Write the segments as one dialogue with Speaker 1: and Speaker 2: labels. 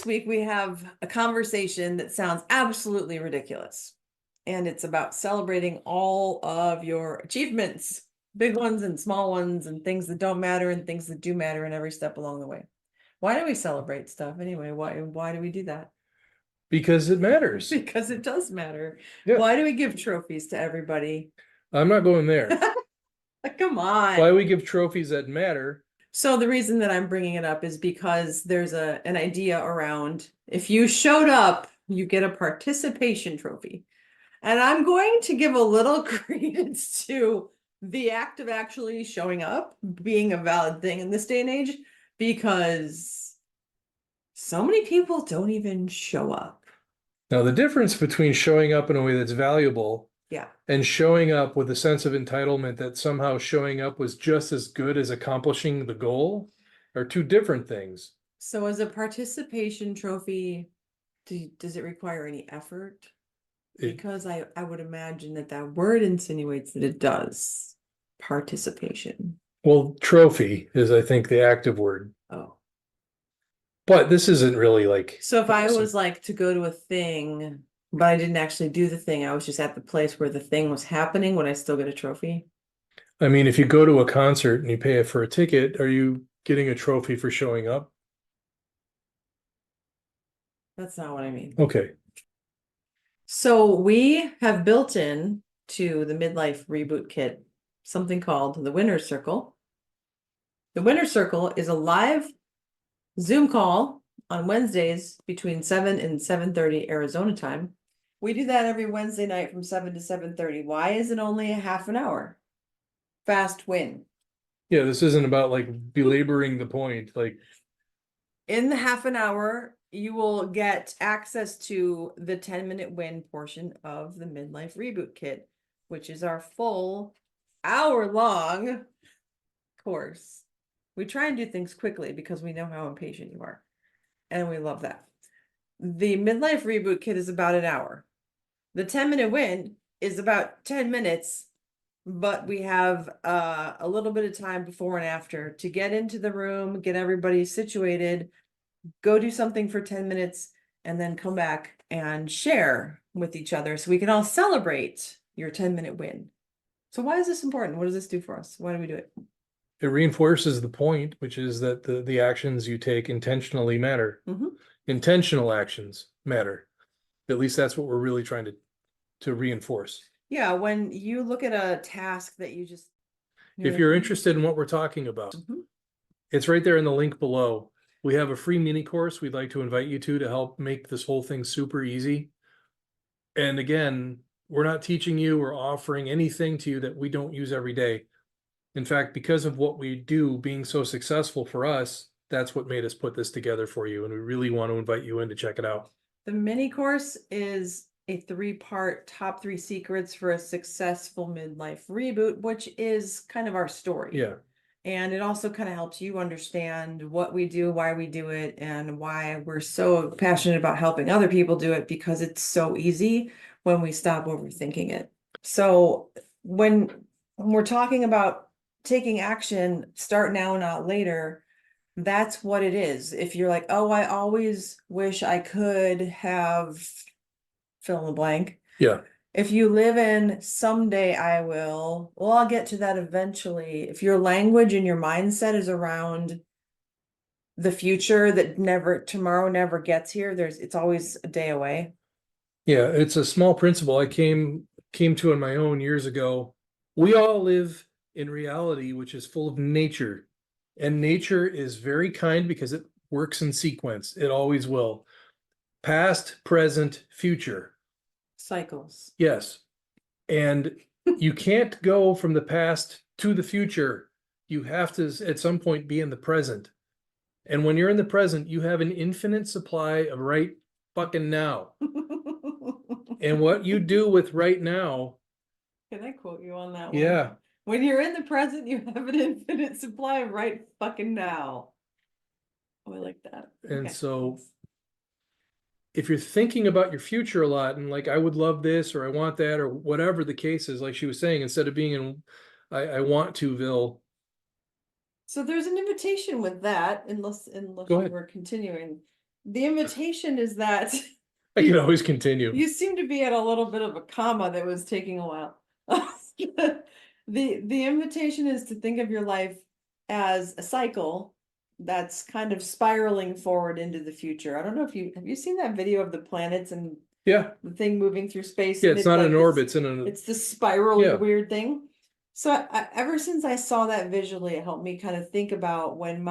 Speaker 1: week we have a conversation that sounds absolutely ridiculous. And it's about celebrating all of your achievements, big ones and small ones, and things that don't matter and things that do matter in every step along the way. Why do we celebrate stuff anyway? Why do we do that?
Speaker 2: Because it matters.
Speaker 1: Because it does matter.
Speaker 2: Yeah.
Speaker 1: Why do we give trophies to everybody?
Speaker 2: I'm not going there.
Speaker 1: Come on.
Speaker 2: Why we give trophies that matter.
Speaker 1: So the reason that I'm bringing it up is because there's an idea around if you showed up, you get a participation trophy. And I'm going to give a little credence to the act of actually showing up being a valid thing in this day and age, because so many people don't even show up.
Speaker 2: Now, the difference between showing up in a way that's valuable
Speaker 1: Yeah.
Speaker 2: and showing up with a sense of entitlement that somehow showing up was just as good as accomplishing the goal are two different things.
Speaker 1: So as a participation trophy, does it require any effort? Because I would imagine that word insinuates that it does. Participation.
Speaker 2: Well, trophy is, I think, the active word.
Speaker 1: Oh.
Speaker 2: But this isn't really like.
Speaker 1: So if I was like to go to a thing, but I didn't actually do the thing, I was just at the place where the thing was happening, would I still get a trophy?
Speaker 2: I mean, if you go to a concert and you pay for a ticket, are you getting a trophy for showing up?
Speaker 1: That's not what I mean.
Speaker 2: Okay.
Speaker 1: So we have built in to the Midlife Reboot Kit something called the Winner's Circle. The Winner's Circle is a live Zoom call on Wednesdays between 7 and 7:30 Arizona time. We do that every Wednesday night from 7 to 7:30. Why is it only a half an hour? Fast win.
Speaker 2: Yeah, this isn't about like belaboring the point. Like,
Speaker 1: in the half an hour, you will get access to the 10-minute win portion of the Midlife Reboot Kit, which is our full hour-long course. We try and do things quickly because we know how impatient you are, and we love that. The Midlife Reboot Kit is about an hour. The 10-minute win is about 10 minutes, but we have a little bit of time before and after to get into the room, get everybody situated, go do something for 10 minutes, and then come back and share with each other so we can all celebrate your 10-minute win. So why is this important? What does this do for us? Why do we do it?
Speaker 2: it reinforces the point, which is that the actions you take intentionally matter.
Speaker 1: Mhm.
Speaker 2: Intentional actions matter. At least that's what we're really trying to reinforce.
Speaker 1: Yeah, when you look at a task that you just
Speaker 2: If you're interested in what we're talking about, it's right there in the link below. We have a free mini course we'd like to invite you to help make this whole thing super easy. And again, we're not teaching you or offering anything to you that we don't use every day. In fact, because of what we do being so successful for us, that's what made us put this together for you. And we really want to invite you in to check it out.
Speaker 1: The mini course is a 3-part top 3 secrets for a successful midlife reboot, which is kind of our story.
Speaker 2: Yeah.
Speaker 1: And it also kind of helps you understand what we do, why we do it, and why we're so passionate about helping other people do it, because it's so easy when we stop overthinking it. So when we're talking about taking action, start now, not later, that's what it is. If you're like, oh, I always wish I could have fill in the blank.
Speaker 2: Yeah.
Speaker 1: If you live in someday I will, well, I'll get to that eventually. If your language and your mindset is around the future that tomorrow never gets here, it's always a day away.
Speaker 2: Yeah, it's a small principle I came to on my own years ago. We all live in reality, which is full of nature. And nature is very kind because it works in sequence. It always will. Past, present, future.
Speaker 1: Cycles.
Speaker 2: Yes. And you can't go from the past to the future. You have to, at some point, be in the present. And when you're in the present, you have an infinite supply of right fucking now. And what you do with right now.
Speaker 1: Can I quote you on that one?
Speaker 2: Yeah.
Speaker 1: When you're in the present, you have an infinite supply of right fucking now. Oh, I like that.
Speaker 2: And
Speaker 1: okay.
Speaker 2: So if you're thinking about your future a lot and like, I would love this, or I want that, or whatever the case is, like she was saying, instead of being in, I want to-ville.
Speaker 1: So there's an invitation with that, unless you were continuing. the invitation is that
Speaker 2: I can always continue.
Speaker 1: you seem to be at a little bit of a comma that was taking a while. The invitation is to think of your life as a cycle that's kind of spiraling forward into the future. I don't know if you have you seen that video of the planets and
Speaker 2: Yeah,
Speaker 1: the thing moving through space?
Speaker 2: yeah,
Speaker 1: and
Speaker 2: it's not
Speaker 1: like
Speaker 2: an
Speaker 1: this-
Speaker 2: orbit, it's in a,
Speaker 1: It's this spirally
Speaker 2: Yeah.
Speaker 1: weird thing. So ever since I saw that visually, it helped me kind of think about when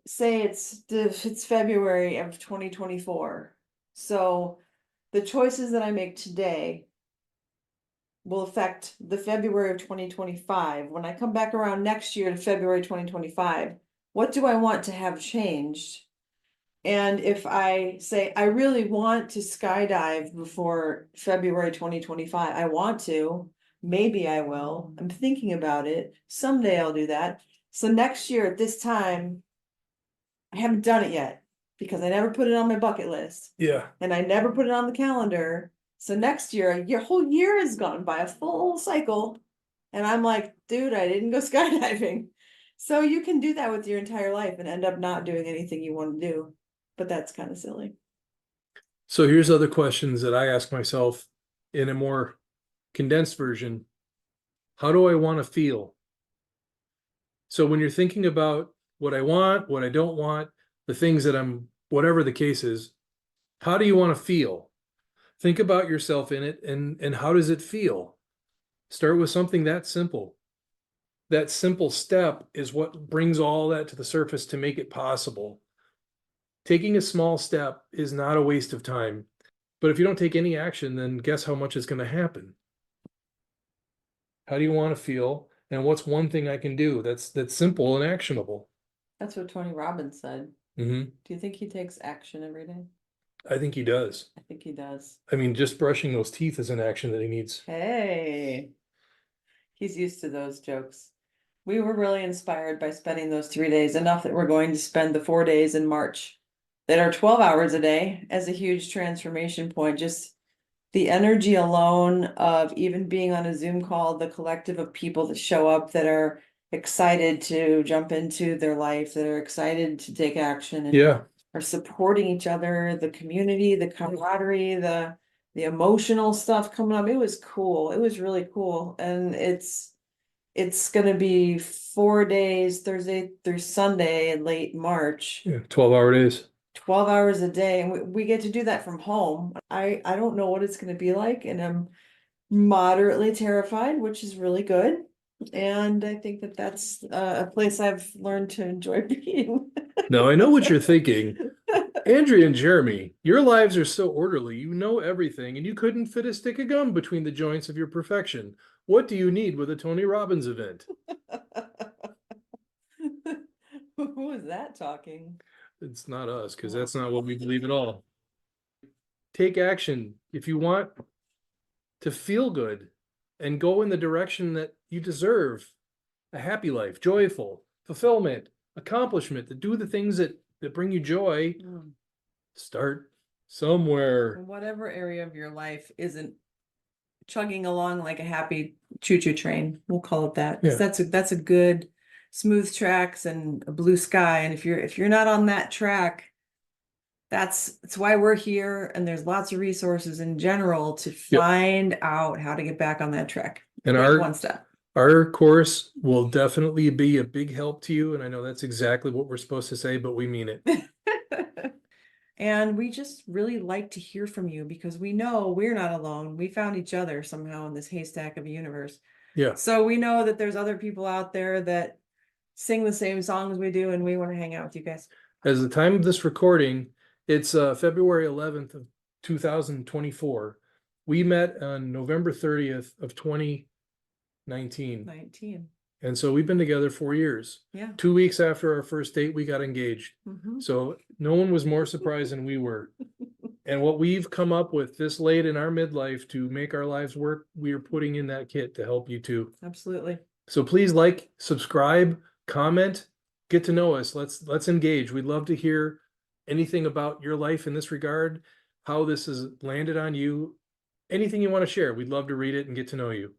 Speaker 1: say it's February of 2024. So the choices that I make today will affect the February of 2025. When I come back around next year to February 2025, what do I want to have changed? And if I say, I really want to skydive before February 2025, I want to, maybe I will. I'm thinking about it. Someday I'll do that. So next year at this time, I haven't done it yet because I never put it on my bucket list
Speaker 2: yeah,
Speaker 1: and I never put it on the calendar. So next year, your whole year has gone by, a full cycle. And I'm like, dude, I didn't go skydiving. So you can do that with your entire life and end up not doing anything you want to do. But that's kind of silly.
Speaker 2: so here's other questions that I ask myself in a more condensed version. How do I want to feel? So when you're thinking about what I want, what I don't want, the things that I'm, whatever the case is, how do you want to feel? Think about yourself in it and how does it feel? Start with something that simple. That simple step is what brings all that to the surface to make it possible. Taking a small step is not a waste of time, but if you don't take any action, then guess how much is going to happen? How do you want to feel? And what's one thing I can do that's simple and actionable?
Speaker 1: That's what Tony Robbins said.
Speaker 2: Mm-hmm.
Speaker 1: Do you think he takes action every day?
Speaker 2: I think he does.
Speaker 1: I think he does.
Speaker 2: I mean, just brushing those teeth is an action that he needs.
Speaker 1: Hey, he's used to those jokes. We were really inspired by spending those 3 days, enough that we're going to spend the 4 days in March that are 12 hours a day as a huge transformation point. Just the energy alone of even being on a Zoom call, the collective of people that show up that are excited to jump into their life, that are excited to take action and
Speaker 2: Yeah.
Speaker 1: are supporting each other, the community, the camaraderie, the emotional stuff coming up. It was cool. It was really cool. And it's gonna be 4 days, Thursday through Sunday in late March,
Speaker 2: Yeah. 12-hour days.
Speaker 1: 12 hours a day, and we get to do that from home. I don't know what it's gonna be like, and I'm moderately terrified, which is really good. And I think that that's a place I've learned to enjoy being.
Speaker 2: Now, I know what you're thinking. Andrea and Jeremy, your lives are so orderly. You know everything, and you couldn't fit a stick of gum between the joints of your perfection. What do you need with a Tony Robbins event?
Speaker 1: Who is that talking?
Speaker 2: It's not us, because that's not what we believe at all. Take action if you want to feel good and go in the direction that you deserve. A happy life, joyful, fulfillment, accomplishment, to do the things that bring you joy. Start somewhere.
Speaker 1: Whatever area of your life isn't chugging along like a happy choo-choo train, we'll call it that. 'Cause
Speaker 2: Yeah.
Speaker 1: that's a good smooth tracks and a blue sky. And if you're not on that track, that's why we're here. And there's lots of resources in general to find out how to get back on that track.
Speaker 2: And
Speaker 1: Take
Speaker 2: our
Speaker 1: one step.
Speaker 2: Our course will definitely be a big help to you. And I know that's exactly what we're supposed to say, but we mean it.
Speaker 1: And we just really like to hear from you because we know we're not alone. We found each other somehow in this haystack of a universe.
Speaker 2: Yeah.
Speaker 1: So we know that there's other people out there that sing the same songs we do, and we want to hang out with you guys.
Speaker 2: As the time of this recording, it's February 11th of 2024. We met on November 30th of 2019.
Speaker 1: 19.
Speaker 2: And so we've been together 4 years.
Speaker 1: Yeah.
Speaker 2: 2 weeks after our first date, we got engaged.
Speaker 1: Mhm.
Speaker 2: So no one was more surprised than we were. And what we've come up with this late in our midlife to make our lives work, we are putting in that kit to help you too.
Speaker 1: Absolutely.
Speaker 2: So please like, subscribe, comment, get to know us. Let's engage. We'd love to hear anything about your life in this regard, how this has landed on you, anything you want to share. We'd love to read it and get to know you.